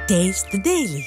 Taste the Daily.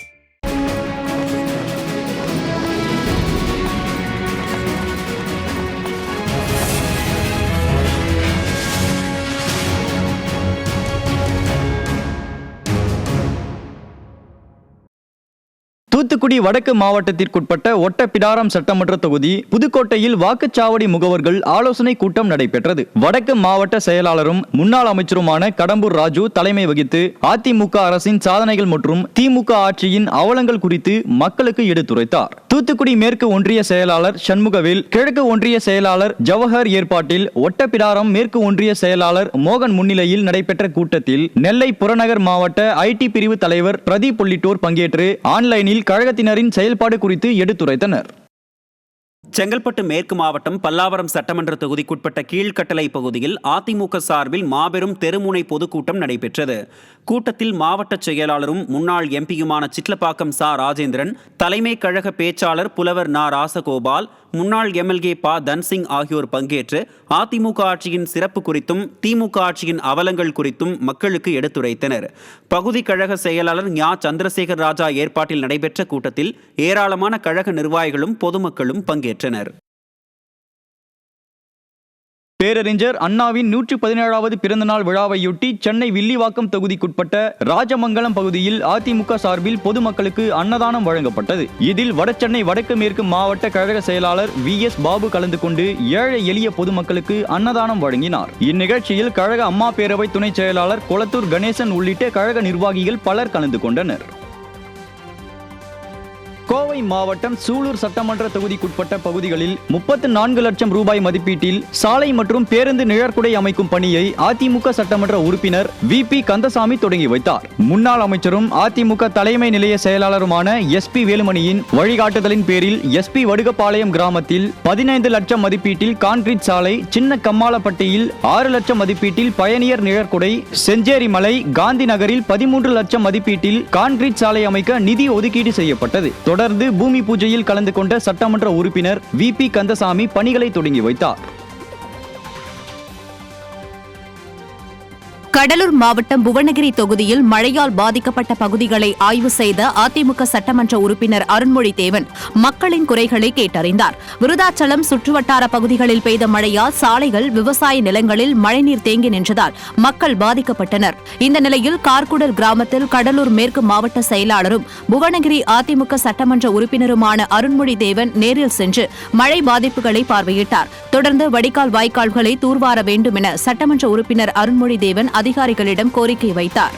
Thoothukudi வடக்கு மாவட்டத்திற்குட்பட்ட ஒட்டப்பிடாரம் சட்டமன்ற தொகுதி புதுக்கோட்டையில் வாக்குச்சாவடி முகவர்கள் ஆலோசனை கூட்டம் நடைபெற்றது. வடக்கு மாவட்ட செயலாளரும் முன்னாள் அமைச்சருமான கடம்பூர் ராஜு தலைமை வகித்து அதிமுக அரசின் சாதனைகள் மற்றும் திமுக ஆட்சியின் அவலங்கள் குறித்து மக்களுக்கு எடுத்துரைத்தார். தூத்துக்குடி மேற்கு ஒன்றிய செயலாளர் சண்முகவேல், கிழக்கு ஒன்றிய செயலாளர் ஜவஹர் ஏற்பாட்டில் ஒட்டப்பிடாரம் மேற்கு ஒன்றிய செயலாளர் மோகன் முன்னிலையில் நடைபெற்ற கூட்டத்தில் நெல்லை புறநகர் மாவட்ட ஐடி பிரிவு தலைவர் பிரதீப் உள்ளிட்டோர் பங்கேற்று ஆன்லைனில் கழகத்தினரின் செயல்பாடு குறித்து எடுத்துரைத்தனர். செங்கல்பட்டு மேற்கு மாவட்டம் பல்லாவரம் சட்டமன்ற தொகுதிக்குட்பட்ட கீழ்கட்டளை பகுதியில் அதிமுக சார்பில் மாபெரும் தெருமுனை பொதுக்கூட்டம் நடைபெற்றது. கூட்டத்தில் மாவட்ட செயலாளரும் முன்னாள் எம்பியுமான சிட்லப்பாக்கம் சா ராஜேந்திரன், தலைமை கழக பேச்சாளர் புலவர் நா ராசகோபால், முன்னாள் எம்எல்ஏ ப தன்சிங் ஆகியோர் பங்கேற்று அதிமுக ஆட்சியின் சிறப்பு குறித்தும் திமுக ஆட்சியின் அவலங்கள் குறித்தும் மக்களுக்கு எடுத்துரைத்தனர். பகுதி கழக செயலாளர் ஞா சந்திரசேகர் ராஜா ஏற்பாட்டில் நடைபெற்ற கூட்டத்தில் ஏராளமான கழக நிர்வாகிகளும் பொதுமக்களும் பங்கேற்றனர். பேரறிஞர் அண்ணாவின் 117வது பிறந்தநாள் விழாவையொட்டி சென்னை வில்லிவாக்கம் தொகுதிக்குட்பட்ட ராஜமங்கலம் பகுதியில் அதிமுக சார்பில் பொதுமக்களுக்கு அன்னதானம் வழங்கப்பட்டது. இதில் வடசென்னை வடக்கு மேற்கு மாவட்ட கழக செயலாளர் VS பாபு கலந்து கொண்டு ஏழை எளிய பொதுமக்களுக்கு அன்னதானம் வழங்கினார். இந்நிகழ்ச்சியில் கழக அம்மா பேரவை துணை செயலாளர் கொளத்தூர் கணேசன் உள்ளிட்ட கழக நிர்வாகிகள் பலர் கலந்து கொண்டனர். கோவை மாவட்டம் சூலூர் சட்டமன்ற தொகுதிக்குட்பட்ட பகுதிகளில் 34 லட்சம் ரூபாய் மதிப்பீட்டில் சாலை மற்றும் பேருந்து நிழற்குடை அமைக்கும் பணியை அதிமுக சட்டமன்ற உறுப்பினர் VP கந்தசாமி தொடங்கி வைத்தார். முன்னாள் அமைச்சரும் அதிமுக தலைமை நிலைய செயலாளருமான SP வேலுமணியின் வழிகாட்டுதலின் பேரில் SP வடுகப்பாளையம் கிராமத்தில் 15 லட்சம் மதிப்பீட்டில் கான்கிரீட் சாலை, சின்ன கம்மாளப்பட்டியில் 6 லட்சம் மதிப்பீட்டில் பயணியர் நிழற்குடை, செஞ்சேரி மலை, காந்தி நகரில் 13 லட்சம் மதிப்பீட்டில் கான்கிரீட் சாலை அமைக்க நிதி ஒதுக்கீடு செய்யப்பட்டது. தொடர்ந்து பூமி பூஜையில் கலந்து கொண்ட சட்டமன்ற உறுப்பினர் VP கந்தசாமி பணிகளை தொடங்கி வைத்தார். கடலூர் மாவட்டம் புவனகிரி தொகுதியில் மழையால் பாதிக்கப்பட்ட பகுதிகளை ஆய்வு செய்த அதிமுக சட்டமன்ற உறுப்பினர் அருண்மொழி தேவன் மக்களின் குறைகளை கேட்டறிந்தார். விருதாச்சலம் சுற்றுவட்டார பகுதிகளில் பெய்த மழையால் சாலைகள், விவசாய நிலங்களில் மழைநீர் தேங்கி நின்றதால் மக்கள் பாதிக்கப்பட்டனர். இந்த நிலையில் கார்குடல் கிராமத்தில் கடலூர் மேற்கு மாவட்ட செயலாளரும் புவனகிரி அதிமுக சட்டமன்ற உறுப்பினருமான அருண்மொழி தேவன் நேரில் சென்று மழை பாதிப்புகளை பார்வையிட்டார். தொடர்ந்து வடிகால் வாய்க்கால்களை தூர்வார வேண்டும் என சட்டமன்ற உறுப்பினர் அருண்மொழி தேவன் அதிகாரிகளிடம் கோரிக்கை வைத்தார்.